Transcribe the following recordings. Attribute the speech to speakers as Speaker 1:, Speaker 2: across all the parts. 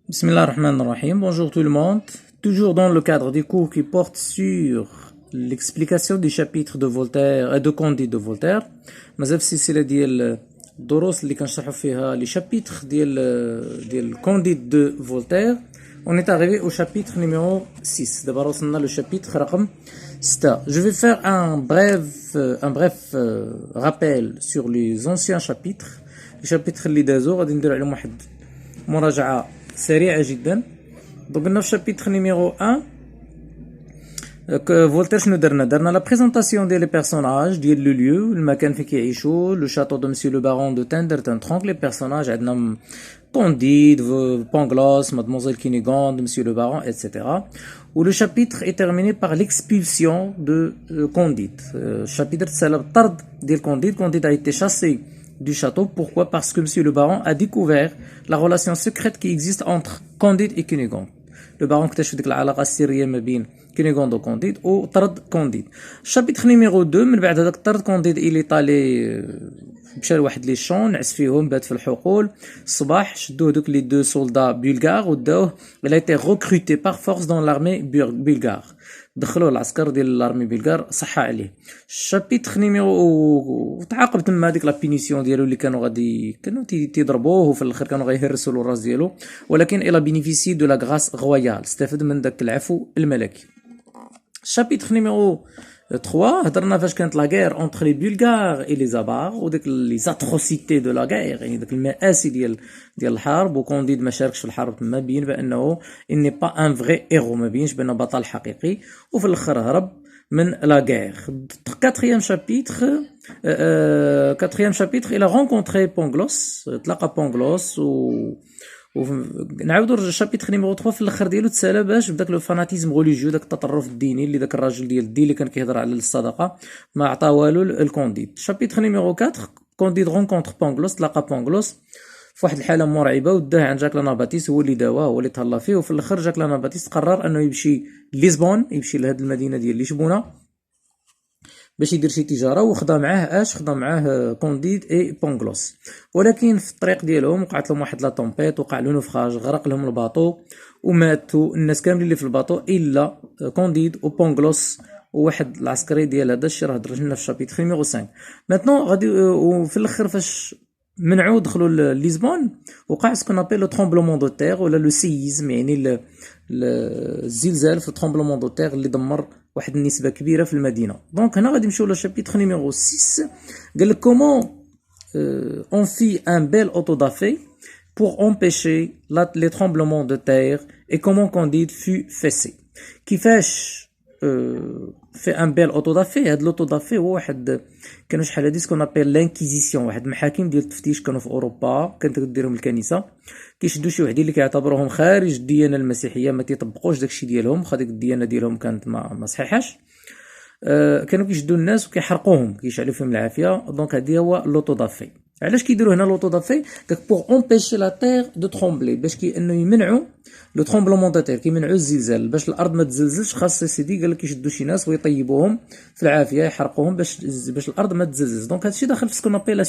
Speaker 1: Bismillah ar-Rahman ar-Rahim. Bonjour tout le monde. Toujours dans le cadre des cours qui portent sur l'explication du chapitre de Voltaire et de Candide de Voltaire. مازال في السلسلة ديال الدروس اللي كنشرحوا فيها لي chapitres ديال Candide de Voltaire. On est arrivé au chapitre numéro 6. D'abord وصلنا le chapitre رقم 6. Je vais faire un bref rappel sur les anciens chapitres. Les chapitres اللي دازو غادي نديرو عليهم واحد مراجعة سريعة جدا. Donc قلنا في chapitre numéro 1 فولتير شنو درنا لا بريزونطاسيون ديال لي بيرسوناج ديال لو ليو المكان فين كيعيشوا لو شاتو دو مسيو لو بارون دو تندرتون لي بيرسوناج عندنا كونديد بونغلوس مادموزيل كينيغوند مسيو لو بارون etc. Où le chapitre est terminé par l'expulsion de Candide. Chapitre تسالى بالطرد ديال Candide. Candide a été chassé du château. Pourquoi? Parce que monsieur le baron a découvert la relation secrète qui existe entre Candide et Cunégonde. Le baron اكتشف ديك العلاقة السرية ما بين كونيغوند و كونديد وطرد كونديد. شابيتر نيميرو 2 من بعد هذاك طرد كونديد إلي طالي مشى لواحد لي شون نعس فيهم بات في الحقول الصباح شدوه دوك لي دو سولدا بولغار وداوه il a été recruté par force dans l'armée bulgare. دخلوه العسكر ديال لارمي بلغار صحى عليه. شابيتر نيميرو تعاقب تما ديك لا بينيسيون ديالو اللي كانوا تيضربوه وفي الاخر كانوا غيهرسوا له الراس ديالو ولكن الى بينيفيسي دو لا غراس رويال استفاد من داك العفو الملكي. شابيتر نيميرو 3 هضرنا فاش كانت لا غير اونتر لي بولغار اي لي زابار وديك لي زاتروسيتي دو لا غير يعني داك المآسي ديال الحرب. وكونديد ما شاركش في الحرب تما بين بانه اني با ان فري ايرو ما بينش بانه بطل حقيقي وفي الاخر هرب من لا غير. كاتريام شابيتر il a rencontré بونغلوس تلاقى بونغلوس نعاودو الشابيتر نيميرو 3 في الاخر ديالو تسالى باش بداك لو فاناتيزم ريليجيو داك التطرف الديني اللي داك الراجل ديال الدين اللي كان كيهضر على الصدقه ما عطا والو الكونديد. شابيتر نيميرو 4 كونديد رونكونتر بونغلوس تلاقى بونغلوس في واحد الحاله مرعبه وداه عند جاك لاناباتيس هو اللي داواه هو اللي تهلا فيه وفي الاخر جاك لاناباتيس قرر انه يمشي لشبون يمشي لهاد المدينه ديال لشبونه باش يدير شي تجاره وخدا معاه خدا معاه كونديد اي بونغلوس. ولكن في الطريق ديالهم وقعت لهم واحد لا طومبيت وقع له نفخاج غرق لهم الباطو وماتوا الناس كاملين اللي في الباطو الا كونديد وبونغلوس وواحد العسكري ديال هذا الشيء راه هضر لنا في شابيتر نيميرو 5. ماتنو غادي وفي الاخر فاش منعوا دخلوا لليزبون وقع سكون ابل لو ترومبلومون دو تير ولا لو سيزم يعني الزلزال في الترومبلومون دو تير اللي دمر واحد النسبه كبيره في المدينه. دونك هنا غادي نمشيو لشابيتر نيميرو 6 قال لك كومون اون في ان بيل اوتودافي pour empêcher les tremblements de terre et comment Candide fut fessé. كيفاش في ان بيل اوتودافي. هاد الاوتودافي هو واحد كانوا شحال هادي سكون ابيل لانكيزيسيون واحد المحاكم ديال التفتيش كانوا في اوروبا كانت كديرهم الكنيسه كيشدوا شي وحدين اللي كيعتبروهم خارج الديانه المسيحيه ما تيطبقوش داكشي ديالهم هذيك الديانه ديالهم كانت ما صحيحاش. كانوا كيشدوا الناس وكيحرقوهم كيشعلوا فيهم العافيه. دونك هادي هو لوتودافي. علاش كيديروا هنا لوتودافي داك بور امبيشي لا تير دو ترومبلي باش انه يمنعوا لو ترومبلومون دو تير كيمنعوا الزلزال باش الارض ما تزلزلش. خاص سيدي قال لك يشدوا شي ناس ويطيبوهم في العافيه يحرقوهم باش الارض ما تزلزل. دونك هادشي داخل في سكون ابيل لا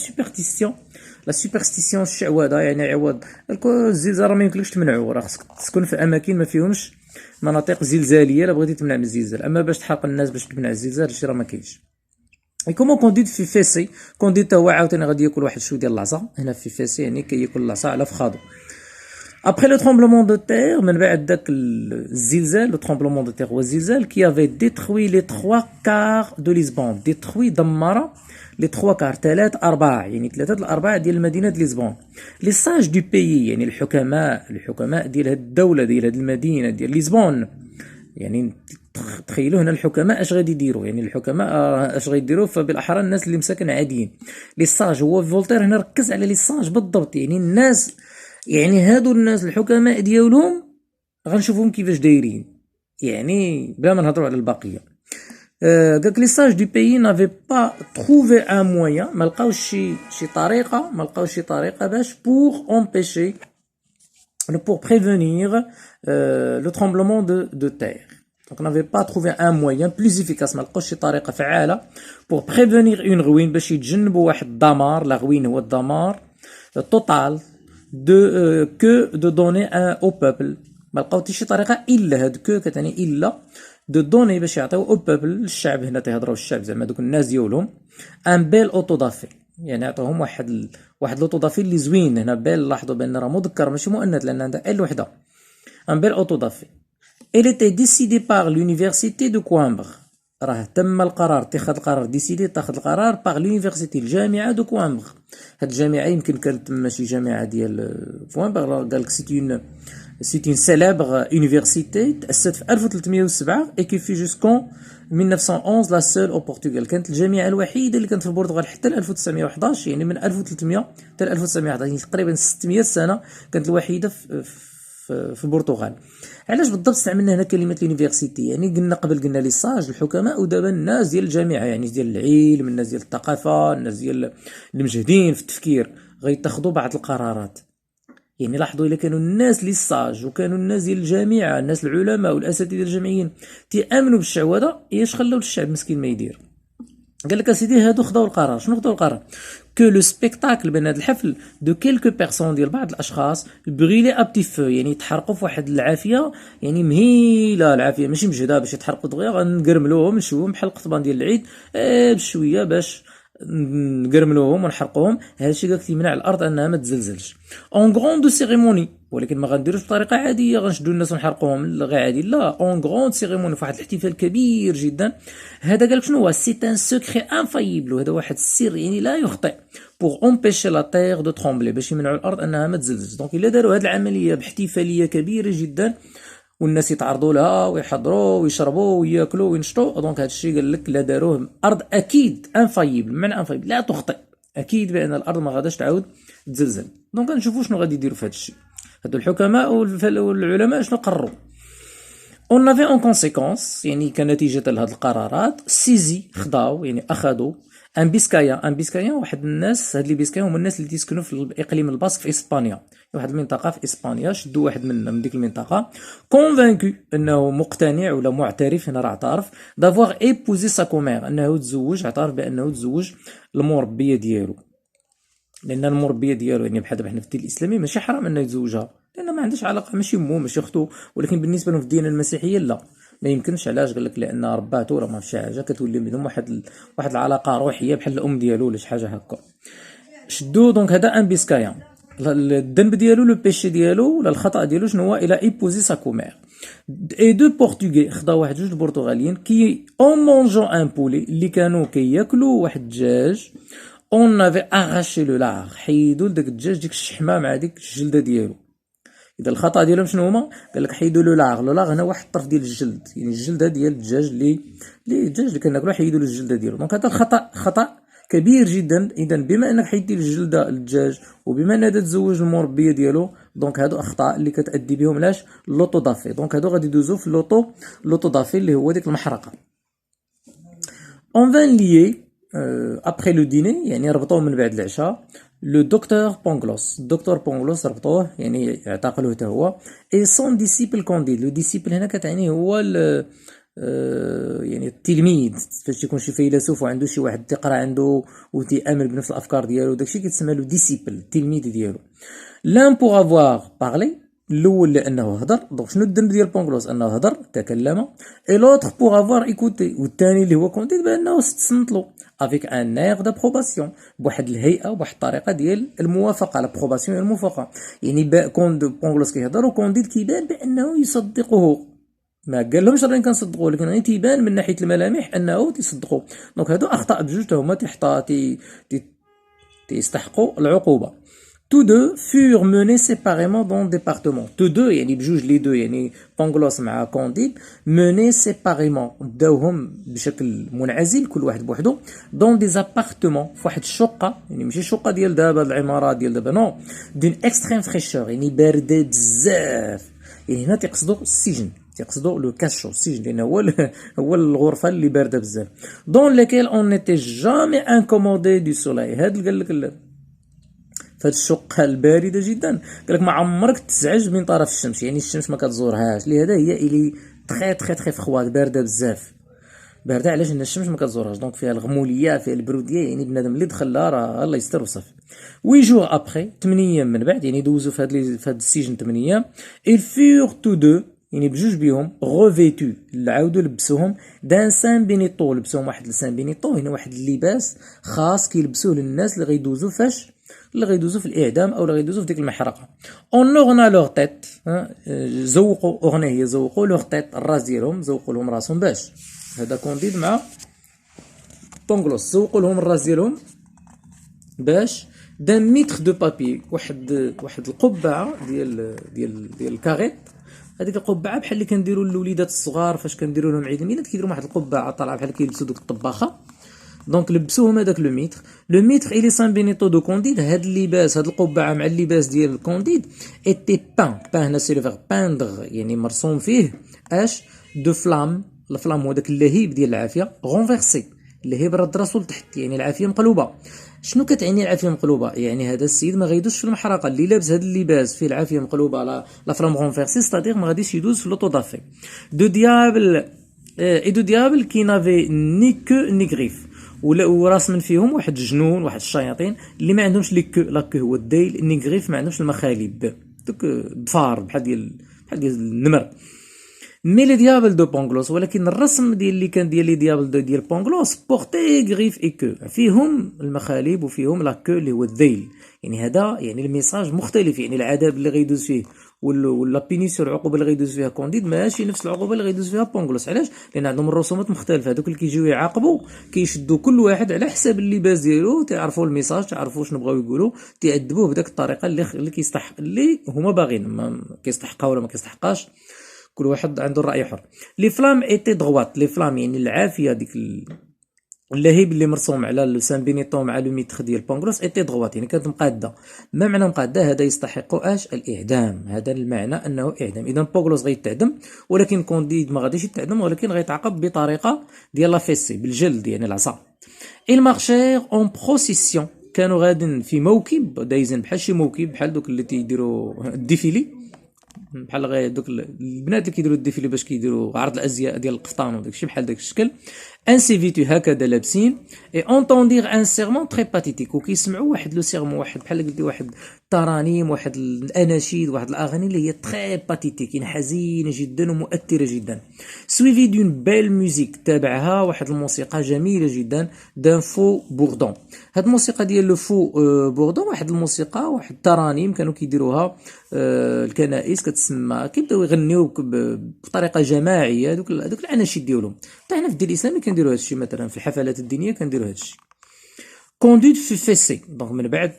Speaker 1: سوبرستيسيون الشعوذه يعني عوض الزلزال راه ما يمكنلكش تمنعو راه خصك تسكن في اماكن ما فيهمش مناطق زلزاليه لا بغيتي تمنع من الزلزال. اما باش تحرق الناس باش تمنع الزلزال هادشي راه ما كاينش. اي كومون كونديد في فيسي. كونديد هو عاوتاني غادي ياكل واحد شويه ديال العصا هنا في فيسي يعني كياكل العصا على فخادو. Après le tremblement de terre, من بعد داك الزلزال le tremblement de terre هو الزلزال qui avait détruit les 3/4 de Lisbonne. détruit دمر les 3/4 3/4 يعني 3/4 ديال المدينه ديال لشبون. لي ساج دو بيي يعني الحكماء ديال هاد الدوله ديال هاد المدينه ديال لشبون يعني تخيلوا هنا الحكماء اش غادي يديروا يعني الحكماء اش غيديروا فبالاحرى الناس اللي مساكن عاديين. لي ساج هو فولتير هنا ركز على لي ساج بالضبط يعني الناس يعني هادو الناس الحكماء ديالهم غنشوفوهم كيفاش دايرين يعني بلا ما نهضروا على البقيه. قالك لي ساج دو بيي نافي با تروفي ان مويان ما لقاوش شي طريقه باش بور امبيشي pour prévenir le tremblement de terre. Donc on n'avait pas trouvé un moyen plus efficace ما لقاوش شي طريقه فعاله pour prévenir une ruine باش يتجنبوا واحد الدمار. لا ruine هو الدمار total دو دوني او بوبل، ما لقاو حتى شي طريقه الا هاد كو كتعني الا دو دوني باش يعطيو او بوبل الشعب، هنا تيهضروا الشعب زعما دوك الناس ديالهم، ان بيل اوتودافي، يعني يعطيوهم واحد لوطودافي اللي زوين. هنا بيل لاحظوا بان راه مذكر ماشي مؤنث لان عندها ال وحده، ان بيل اوتودافي. Il était décidé par l'université de Coimbra، راه تم القرار، اتخاذ القرار، ديسيدي تاخذ القرار باغ لونيفرسيتي، الجامعه دو كوامبغ. هاد الجامعه يمكن كانت ماشي جامعه ديال كوامبغ، قالك سي اون سيليبر يونيفرسيتي تاسست في 1307 اي كي في جوسكون 1911 لا سول او بورتوغال. كانت الجامعه الوحيده اللي كانت في البرتغال حتى ل 1911، يعني من 1300 حتى ل 1911، يعني تقريبا 600 سنه كانت الوحيده في البرتغال. علاش بالضبط استعملنا هنا كلمه لونيفرسيتي؟ يعني قلنا قبل قلنا لي ساج الحكماء، ودابا الناس ديال الجامعه، يعني ديال العلم، الناس ديال الثقافه، الناس ديال المجهدين في التفكير غيتخذوا بعض القرارات. يعني لاحظوا الا كانوا الناس لي ساج وكانوا الناس ديال الجامعه، الناس العلماء والاساتذه الجامعيين تيامنوا بالشعوذه، ايش خلاو الشعب مسكين ما يدير؟ قال لك اسيدي هادو خداو القرار. شنو خداو القرار؟ كو لو سبيكتاكل، بان هذا الحفل دو كيلكو بيرسون، ديال بعض الاشخاص، بريلي ا بتي فو، يعني يتحرقوا في واحد العافيه، يعني مهيله العافيه ماشي مجهده باش يتحرقوا دغيا، غنقرملوهم نشوفهم بحال القضبان ديال العيد بشويه باش نقرملوهم ونحرقوهم. هذا الشيء قالك يمنع الارض انها ما تزلزلش اون غروند سيريموني، ولكن ما غنديروش بطريقه عاديه غنشدوا الناس ونحرقوهم غير عادي، لا، اون غروند سيريموني، في واحد الاحتفال كبير جدا. هذا قالك شنو هو؟ سي ان سكري انفايبل، وهذا واحد السر يعني لا يخطئ، بور امبيشي لا تير دو ترومبلي، باش يمنعوا الارض انها ما تزلزل. دونك الا داروا هذه العمليه باحتفاليه كبيره جدا والناس يتعرضوا لها ويحضروا ويشربوا وياكلوا وينشطوا، دونك هذا الشيء قال لك لا داروه الارض اكيد انفايبل، بمعنى انفايبل لا تخطئ، اكيد بان الارض ما غاداش تعاود تزلزل. دونك نشوفوا شنو غادي يديروا في هذا الشيء هادو الحكماء والعلماء، شنو قرروا. اون افي اون كونسيكونس، يعني كنتيجه لهاد القرارات، سيزي خداو يعني اخذوا ان بيسكايا واحد الناس، هاد لي بيسكايا هما الناس اللي تيسكنوا في الاقليم الباسك في اسبانيا، واحد المنطقه في اسبانيا، شدوا واحد من ديك المنطقه، كونفانكو انه مقتنع ولا معترف، هنا راه اعترف، دافوار ايبوزي سا كومير، انه تزوج، اعترف بانه تزوج المربيه ديالو، لان المربيه ديالو يعني بحال حنا في الدين الاسلامي ماشي حرام انه يتزوجها، لان ما عندهاش علاقه، ماشي امه ماشي اختو، ولكن بالنسبه لهم في الديانه المسيحيه لا، ما يمكنش. علاش؟ قال لك لان رباتو راه ما فيش حاجه، كتولي بينهم واحد العلاقه روحيه بحال الام ديالو ولا شي حاجه هكا. شدو دونك هذا ان بيسكايان، الذنب ديالو لو بيشي ديالو ولا الخطا ديالو شنو هو؟ الى ايبوزي سا كومير. اي دو بورتوغي خدا واحد جوج البرتغاليين كي اون مونجون ان بولي، اللي كانوا كياكلوا واحد الدجاج، اون افي اغاشي لو لاغ، حيدوا داك الدجاج ديك الشحمه مع ديك الجلده ديالو. اذا الخطا ديالهم شنو هما؟ قال لك حيدوا لو لاغ هنا واحد الطرف ديال الجلد، يعني الجلده ديال الدجاج الدجاج اللي كناكلو حيدوا له الجلده ديالو. دونك هذا الخطا خطا كبير جدا. اذا بما انك حيدي الجلده الدجاج، وبما ان هذا تزوج المربيه ديالو، دونك هادو اخطاء اللي كتادي بهم لاش لوطو دافي. دونك هادو غادي يدوزو في لوطو دافي اللي هو ديك المحرقه. اون فان ليي ابخي لو ديني، يعني ربطوه من بعد العشاء، لو الدكتور بونغلوس ربطوه، يعني اعتقلوه حتى هو، اي سون ديسيبل كونديد. لو ديسيبل هنا كتعني هو يعني التلميذ، فاش يكون شي فيلسوف وعنده شي واحد تيقرا عنده وتيامن بنفس الافكار ديالو، داكشي كيتسمى له ديسيبل، التلميذ ديالو. لان بوغ افوار بارلي، الاول لانه هضر، دونك شنو الذنب ديال بونغلوس؟ انه هضر تكلم، اي لوطر بوغ افوار ايكوتي، والثاني اللي هو كونديد بانه تصنت له افيك ان اير دابروباسيون، بواحد الهيئه وبواحد الطريقه ديال الموافقه، لابروباسيون الموافقه، يعني بونغلوس كيهضر وكونديد كيبان بانه يصدقه، ما قال لهمش راني كنصدقوا، لكن غير تيبان من ناحيه الملامح انه تيصدقوا. دونك هادو اخطاء بجوج هما تيستحقوا العقوبه. Tous deux furent menés séparément dans le département. Tous deux يعني بجوج لي دو، يعني بونغلوس مع كونديد، menés séparément داوهم بشكل منعزل كل واحد بوحدو، dans des appartements في واحد الشقه، يعني ماشي الشقه ديال دابا العمارات ديال دابا، نو دون اكستريم فريشور، يعني بارده بزاف. يعني هنا تيقصدوا السجن، تيقصدوا لو كاشو، السجن، لان هو الغرفه اللي بارده بزاف. دون ليكيل اون نيتي جامي انكومودي دو سولاي. هاد قال لك فهاد الشقه البارده جدا، قال لك ما عمرك تزعج من طرف الشمس، يعني الشمس ما كتزورهاش، لهذا هي الي تخي فخوات بارده بزاف. باردة علاش؟ لأن الشمس ما كتزورهاش، دونك فيها الغمولية، فيها البرودية، يعني بنادم اللي دخل لها راه الله يستر وصافي. 8 جوغ ابخي، 8 ايام من بعد، يعني دوزو في هاد السجن 8 ايام. ils furent tous deux، يعني بجوج بيهم ريفيتو، عاودوا لبسوهم دان سان بينيطو، لبسوهم واحد السان بينيطو، هنا واحد اللباس خاص كيلبسوه للناس اللي غيدوزو فاش، اللي غيدوزو في الاعدام او اللي غيدوزو في ديك المحرقه. اون اورنا لوغ تيت، زوقوا، اغنيه هي زوقوا لوغ تيت، الراس ديالهم، زوقوا لهم راسهم باش، هذا كونديد مع بونغلوس، زوقوا لهم الراس ديالهم باش دان ميتر دو بابي، واحد القبعه ديال الكاريت. هذيك القبعه بحال اللي كنديروا للوليدات الصغار فاش كنديروا لهم عيد الميلاد، كيديروا واحد القبعه طالعه بحال كيلبسوا دوك الطباخه. دونك لبسوهم هذاك لو ميتر الي سان بينيتو دو كونديد، هاد اللباس، هاد القبعه مع اللباس ديال كونديد ايتي بان هنا سي لو فيغ باندغ، يعني مرسوم فيه اش دو فلام، الفلام هو داك اللهيب ديال العافيه، غونفيرسي، اللهيب رد راسو لتحت، يعني العافيه مقلوبه. شنو كتعني العافيه مقلوبه؟ يعني هذا السيد ما غيدوزش في المحرقه، اللي لابس هذا اللباس فيه العافيه مقلوبه، لا فلام غونفيرسي، ستادير ما غاديش يدوز في لوطو دافي. دو ديابل اي دو ديابل كي نافي ني كو ني غريف، وراس من فيهم واحد الجنون، واحد الشياطين اللي ما عندهمش لي كو، لا كو هو الديل، ني غريف ما عندهمش المخالب، دوك ضفار بحال ديال النمر. مي لي ديابل دو بونغلوس، ولكن الرسم ديال اللي كان ديال لي ديابل ديال بونغلوس بورتي غريف اي كو، فيهم المخالب وفيهم لا كو اللي هو الذيل. يعني هذا يعني الميساج مختلف، يعني العذاب اللي غيدوز فيه ولا بينيسيون، العقوبه اللي غيدوز فيها كونديد ماشي نفس العقوبه اللي غيدوز فيها بونغلوس. علاش؟ لان عندهم الرسومات مختلفه، هذوك اللي كيجيو يعاقبوا كيشدوا كل واحد على حساب اللباس ديالو، تعرفوا الميساج، تعرفوا شنو بغاو يقولوا، تعذبوه بداك الطريقه اللي كيستحق، اللي هما باغيين، ما كيستحقها ولا ما كيستحقاش، كل واحد عنده الراي حر. لي فلام ايتي دغوات، لي فلام يعني العافيه، ديك اللهيب اللي مرسوم على لسان بينيطو مع لو ميتر ديال بونغلوس ايتي دغوات، يعني كانت مقاده. ما معنى مقاده؟ هذا يستحق اش؟ الاعدام، هذا المعنى انه اعدام. اذا بونغلوس غيتعدم، ولكن كونديد ما غاديش يتعدم، ولكن غيتعاقب بطريقه ديال لا فيسي، بالجلد، يعني العصا. il marchèrent en procession، كانوا غادين في موكب، دايزين بحال شي موكب، بحال دوك اللي تيديروا الديفيلي، بحال غير دوك البنات اللي كيديروا الديفيلي باش كيديروا عرض الازياء ديال القفطان وداك الشيء، بحال داك الشكل. انسي فيتو هكذا لابسين، اي اونتوندير ان سيرمون تري باتيتيك، وكيسمعوا واحد لو سيرمون، واحد بحال قلتي واحد الترانيم، واحد الاناشيد، واحد الاغاني اللي هي تري باتيتيك، يعني حزينه جدا ومؤثره جدا. سويفي دون بيل ميوزيك، تابعها واحد الموسيقى جميله جدا، دان فو بوردون. هاد الموسيقى ديال لو فو بوردون، واحد الموسيقى، واحد الترانيم كانوا كيديروها الكنائس، كتسمى، كيبداو يغنيو بطريقه جماعيه دوك الاناشيد ديالهم. حتى حنا في الدين الاسلامي كنديروا هادشي، مثلا في الحفلات الدينيه كنديروا هادشي. كونديد في فيسي، دونك من بعد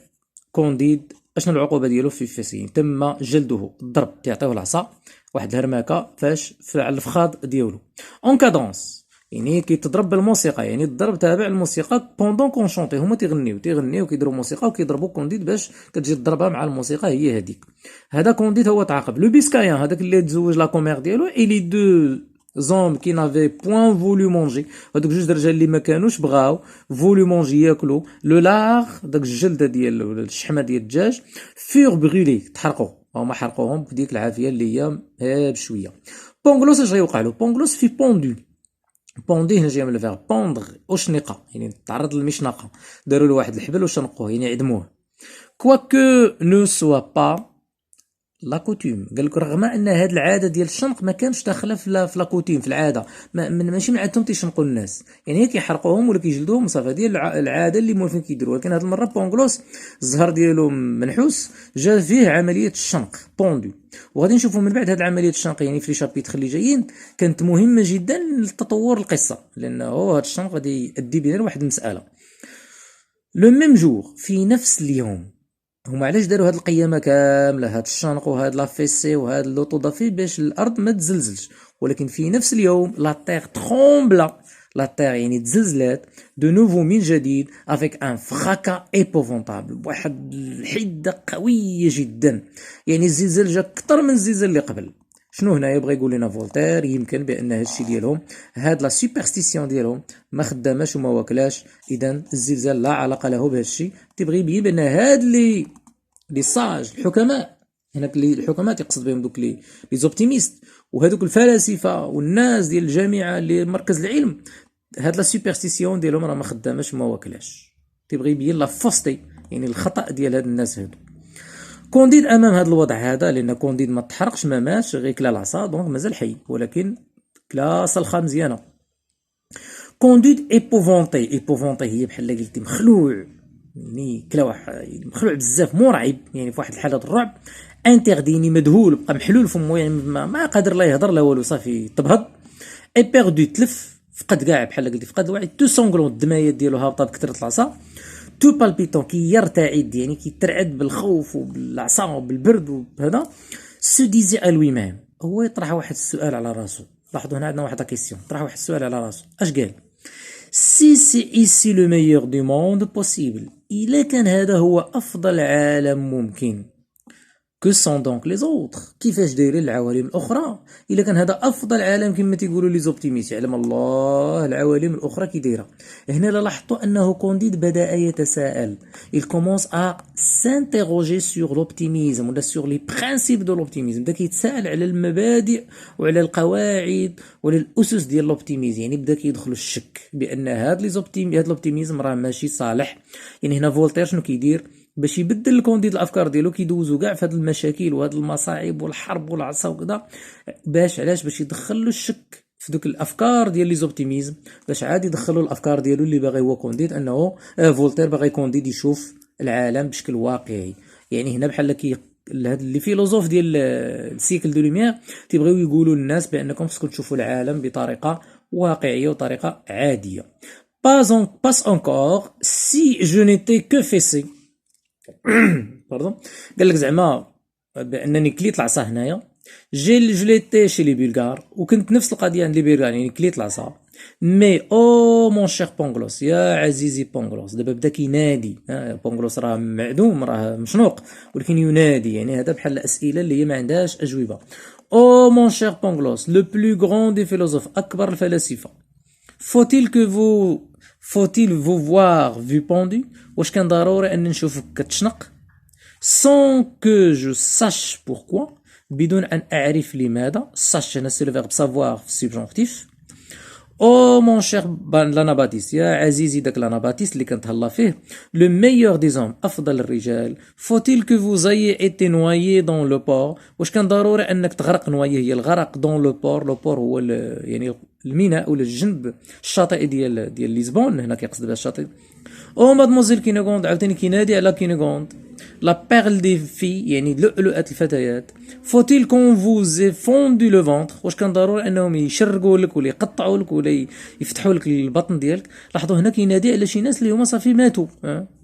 Speaker 1: كونديد اشنو العقوبه ديالو في فيسي؟ تم جلده، الضرب، تيعطيوه العصا، واحد الهرماكه فاش على الفخاذ ديالو. اون كادونس، يعني كيتضرب بالموسيقى، يعني الضرب تابع الموسيقى بوندون كون شونطي، هما تيغنيو كيديروا موسيقى وكيضربوا كونديد باش كتجي الضربه مع الموسيقى هي هذيك. هذا كونديد هو تعاقب. لو بيسكايان، هذاك اللي تزوج لا كومير ديالو، اي لي دو زوم كي نافي بوان فولو مونجي، هذوك جوج الرجال اللي ما كانوش بغاو فولو مونجي ياكلوا لو لاغ، داك الجلده ديال الشحمه ديال الدجاج، فور بغولي، تحرقوا، هما حرقوهم بديك العافيه اللي هي بشويه. بونغلوس اش غيوقع له؟ بونغلوس في بوندو، بوندي هنا جاي من الفيغ بوندغ، وشنقه، يعني تعرض للمشنقه، داروا له واحد الحبل وشنقوه، يعني عدموه. كواكو نو سوا با لا كوتيم، قال لك رغم ان هذه العاده ديال الشنق ما كانش داخله في لا كوتيم، في العاده، ماشي من عادتهم تيشنقوا الناس، يعني كيحرقوهم ولا كيجلدوهم وصافي، ديال العاده اللي مولفين كيديروا. ولكن هذه المره بونغلوس الزهر ديالو منحوس، جا فيه عمليه الشنق بوندو. وغادي نشوفوا من بعد هذه العمليه الشنق، يعني في لي شابيتر اللي جايين كانت مهمه جدا لتطور القصه، لانه هذا الشنق غادي يؤدي بنا لواحد المساله. لو ميم جور، في نفس اليوم، هما علاش داروا هاد القيامه كامله، هاد الشنق وهاد لافيسي وهاد لوطودافي باش الارض ما تزلزلش، ولكن في نفس اليوم لا تيغ ترومبلا، لا تيغ يعني تزلزلات دو نوفو من جديد، افيك ان فراكا ايبوفونتابل، بواحد الحده قويه جدا، يعني الزلزال جا اكثر من الزلزال اللي قبل. شنو هنا يبغى يقول لنا فولتير؟ يمكن بان هادشي ديالهم، هاد لا سوبرستيسيون ديالهم ما خداماش وما واكلاش، اذا الزلزال لا علاقه له بهادشي. تيبغي يبين بان هاد لي ساج الحكماء، هناك اللي الحكماء تقصد بهم دوك لي زوبتيميست، وهذوك الفلاسفه والناس ديال الجامعه اللي مركز العلم، هاد لا سوبرستيسيون ديالهم راه ما خداماش وما واكلاش، تيبغي يبين لا فوستي يعني الخطا ديال هاد الناس هادو. كونديد امام هذا الوضع هذا، لان كونديد ما تحرقش ما ماتش غير كلا العصا دونك مازال حي، ولكن كلا صلخه مزيانه. كونديد ايبوفونتي هي بحال قلتي مخلوع، يعني كلا واحد مخلوع بزاف مرعب، يعني في واحد الحاله الرعب. انترديني مذهول، بقى محلول فمو، يعني ما قادر لا يهضر لا والو، صافي تبهض. اي بيردو تلف، فقد كاع بحال قلتي فقد الوعي. تو سونغلون الدمايات ديالو هابطه بكثره العصا. تو بالبيتون كيرتعد، يعني كيترعد بالخوف وبالعصا وبالبرد وبهذا. سو ديزي ا لوي ميم، هو يطرح واحد السؤال على راسو. لاحظوا هنا عندنا واحد لا كيسيون، طرح واحد السؤال على راسو. اش قال؟ سي سي ايسي لو ميور دو موند بوسيبل، الا كان هذا هو افضل عالم ممكن، كو سون دونك لي زوطر، كيفاش دايرين العوالم الاخرى؟ الا كان هذا افضل عالم كما تيقولوا لي زوبتيميست، يعلم الله العوالم الاخرى كي دايره. هنا لاحظتوا انه كونديد بدا يتساءل، il commence à s'interroger sur l'optimisme ولا sur les principes de l'optimisme، بدا كيتساءل على المبادئ وعلى القواعد وعلى الاسس ديال لوبتيميزم، يعني بدا كيدخلوا الشك بان هاد لوبتيميزم راه ماشي صالح. يعني هنا فولتير شنو كيدير باش يبدل الكونديد الافكار ديالو؟ كيدوزو كاع في هاد المشاكل وهاد المصاعب والحرب والعصا وكذا، باش علاش؟ باش يدخلوا الشك في دوك الافكار ديال لي زوبتيميزم، باش عاد يدخلوا الافكار ديالو اللي باغي هو كونديد، انه فولتير باغي كونديد يشوف العالم بشكل واقعي. يعني هنا بحال هاد لي فيلوزوف ديال السيكل دو لوميير تيبغيو يقولوا للناس بانكم خصكم تشوفوا العالم بطريقه واقعيه وطريقه عاديه. pas encore si je n'étais que fessé. باردون، قال لك زعما بانني كليت العصا هنايا، جليتي شي لي بلغار، وكنت نفس القضيه عند لي بلغار، يعني كليت العصا. مي او مون شير بونغلوس، يا عزيزي بونغلوس، دابا بدا كينادي. بونغلوس راه معدوم، راه مشنوق، ولكن ينادي، يعني هذا بحال الاسئله اللي هي ما عندهاش اجوبه. او مون شير بونغلوس، لو بلو غران دي فيلوزوف، اكبر الفلاسفه. faut-il vous voir vu pendu، واش كان ضروري ان نشوفك كتشنق؟ sans que je sache pourquoi، بدون ان اعرف لماذا. sache هنا سي لو فيرب savoir في subjonctif. او مون شير لاناباتيست، يا عزيزي داك لاناباتيست اللي كنتهلا فيه. لو ميور دي زوم، افضل الرجال. فوتيل كو فوز ايي ايتي نوايي دون لو بور، واش كان ضروري انك تغرق؟ نوايي هي الغرق، دون لو بور. لو بور هو يعني الميناء ولا الجنب الشاطئ ديال لشبون، هنا كيقصد بها الشاطئ. او مادموزيل كينيغوند، عاوتاني كينادي على كينيغوند، لا بيرل دي في، يعني لؤلؤة الفتيات. فوتيل كون فوز فوندو لو فونتر، واش كان ضروري انهم يشرقوا لك ولا يقطعوا لك ولا يفتحوا لك البطن ديالك؟ لاحظوا هنا كينادي على شي ناس اللي هما صافي ماتوا.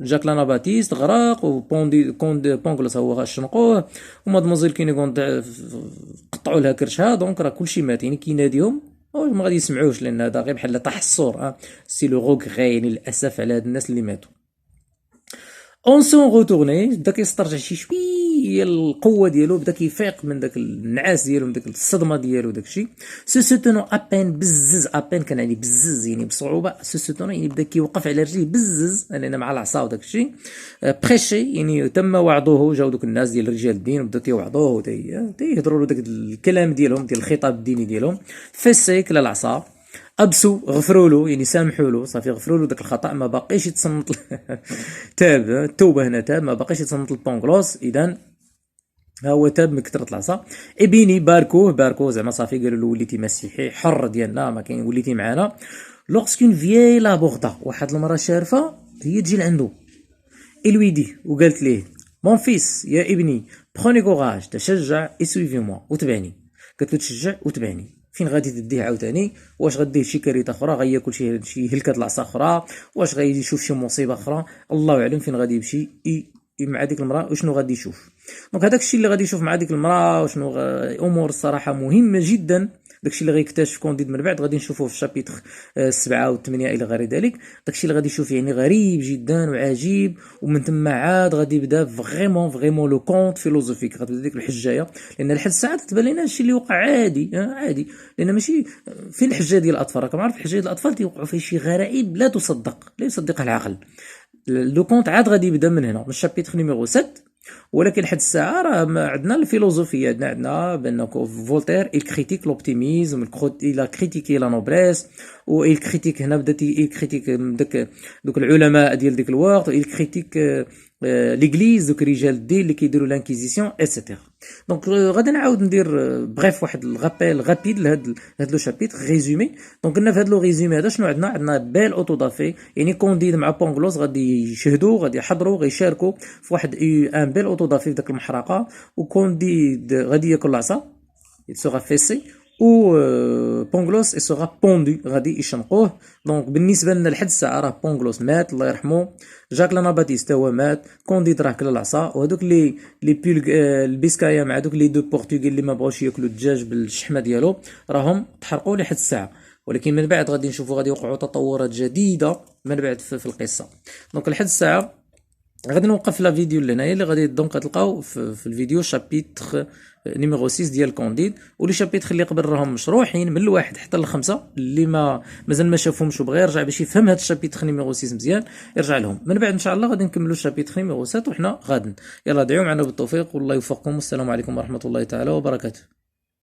Speaker 1: جاك لاناباتيست غرق، وبوندي بونغلوس هو شنقوه، ومادموزيل كينيغوند قطعوا لها كرشها، دونك راه كلشي مات. يعني كيناديهم ما غادي يسمعوش، لان هذا غير بحال تحصر. سي لو غوغري، يعني الاسف على هاد الناس اللي ماتوا. اون سون روتورني، بدا كيسترجع شي شويه القوه ديالو، بدا كيفيق من داك النعاس ديالو، من داك الصدمه ديالو، داكشي. سو سوتونو ابين بزز، ابين كان يعني بزز، يعني بصعوبه. سو سوتونو يعني بدا كيوقف على رجليه بزز، لان مع العصا وداكشي. بريشي يعني تم وعظوه، جاو دوك الناس ديال رجال الدين وبداو تيوعظوه تيهضروا له داك الكلام ديالهم، ديال الخطاب الديني ديالهم. فيسيك العصا. ابسو، غفروا له، يعني سامحوا له، صافي غفروا له داك الخطا، ما باقيش يتصنت. تاب، التوبه هنا تاب، ما باقيش يتصنت البونغلوس. اذا ها هو تاب من كثره العصا. ابيني باركوه زعما صافي، قالوا له وليتي مسيحي حر ديالنا، ما كاين، وليتي معانا. لوغسكون في لا بوردا، واحد المراه شارفه هي تجي لعندو، الويدي، وقالت ليه مون فيس، يا ابني، بروني كوراج، تشجع، اسويفي موا، وتبعني. قالت له تشجع وتبعني. فين غادي تديه عاوتاني؟ واش غديه شي كريته اخرى، غياكل شي هلكه العصا اخرى، واش غادي يشوف شي مصيبه اخرى؟ الله اعلم فين غادي يمشي مع ديك المراه وشنو غادي يشوف. دونك هذاك الشيء اللي غادي يشوف مع ديك المراه وشنو امور الصراحه مهمه جدا. داكشي اللي غيكتشف كونديد من بعد غادي نشوفوه في الشابيتر 7 و8 الى غير ذلك. داكشي اللي غادي يشوف يعني غريب جدا وعجيب، ومن ثم عاد غادي يبدا فريمون لو كونت فيلوزوفيك، غتبدا ديك الحجايه، لان لحد الساعه تبان لنا هادشي اللي وقع عادي، لان ماشي فين الحجايه ديال الاطفال، راكم عارف الحجايه ديال الاطفال تيوقعوا فيه شي غرائب لا يصدقها العقل. لو كونت عاد غادي يبدا من هنا، من الشابيتر نيميرو 7 ولكن لحد الساعه راه عندنا الفيلوزوفيه، عندنا بان فولتير il critique l'optimisme, il a critiqué la noblesse، و il critique هنا بدات يكريتيك دوك العلماء ديال ديك الوقت، و il critique ليغليز، دوك رجال الدين اللي كيديروا لانكيزيسيون ايتترا. دونك غادي نعاود ندير بغيف واحد الغابيل غابيد لهاد لو شابيتر ريزومي. دونك قلنا في هاد لو ريزومي هذا شنو عندنا بيل اوتو دافي، يعني كونديد مع بونغلوس غادي يشهدوا، غادي يحضروا، غادي يشاركوا في واحد ان بيل اوتو دافي في داك المحرقه، وكونديد غادي ياكل العصا، il sera fessé، و بونغلوس سوغا بوندو غادي يشنقوه. دونك بالنسبه لنا لحد الساعه راه بونغلوس مات الله يرحمه، جاك لانا باتيستا هو مات، كونديد راه كل العصا، وهذوك لي بيلغ البيسكايا مع دوك لي دو بورتوغي اللي ما بغاوش ياكلوا الدجاج بالشحمه ديالو راهم تحرقوا لحد الساعه. ولكن من بعد غادي نشوفوا غادي يوقعوا تطورات جديده من بعد في القصه. دونك لحد الساعه غادي نوقف لا فيديو لهنايا، اللي غادي دونك تلقاو في الفيديو شابيتر نيميرو 6 ديال كونديد، ولي شابيتر اللي قبل راهم مشروحين من الواحد حتى للخمسه، اللي مازال ما شافهمش وبغى يرجع باش يفهم هذا الشابيتر نيميرو 6 مزيان يرجع لهم. من بعد ان شاء الله غادي نكملوا الشابيتر نيميرو 7 وحنا غادن. يلا دعيو معنا بالتوفيق والله يوفقكم، والسلام عليكم ورحمه الله تعالى وبركاته.